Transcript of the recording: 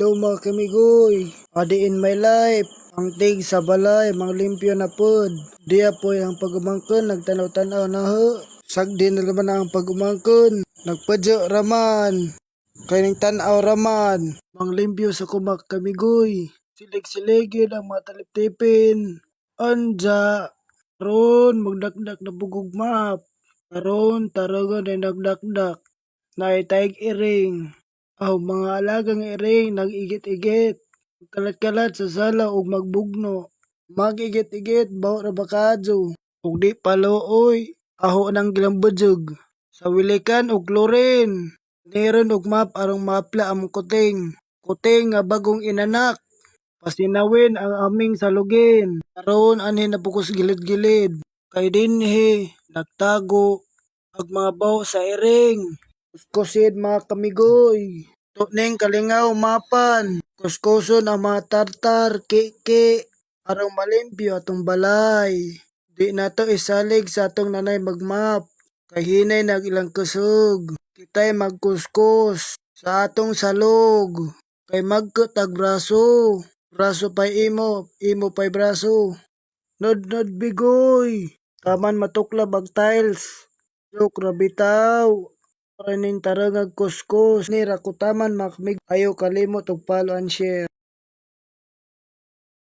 Hello mga kamigoy, adi in my life, ang tig sa balay, mga limpyo na pod. Diya po ang pagumangkon, nagtanaw-tanaw na ho. Sagdi na naman ang pagumangkon, nagpadyo raman, kayong tanaw raman. Mga limpyo sa kumak kamigoy, silig-siligin ang mga talip-tipin. Anja, ron, magdakdak na bugog map. Karon, tarugan ay nagdakdak, na itaig iring. Aw mga alagang iring nag-igit-igit, kalat-kalat sa sala ug magbugno. Mag-igit-igit bawo ra bakadyo, ug di paluoy, aho nang gilambudyog. Sa wilikan og klorin, niron og map arong mapla ang kuting. Kuting nga bagong inanak, pasinawin ang aming salugin. Karon anhi na pukos gilid-gilid, kay dinhi nagtago ang mga bawo sa iring. Kuskusid mga kamigoy. Tuning kalingaw mapan. Kuskuson ang mga tartar, kiki. Arong malimpyo atong balay. Di na to isalig sa atong nanay magmap. Kay hinay nag ilang kusog. Kitay magkuskus sa atong salog. Kay magkutag braso. Braso pa'y imo, imo pa'y braso. Nod-nod bigoy. Taman matuklab ang tiles. Joke ra bitaw. Para ning tarangag kuskus ni rakutaman makmig ayo kalimot og follow and share.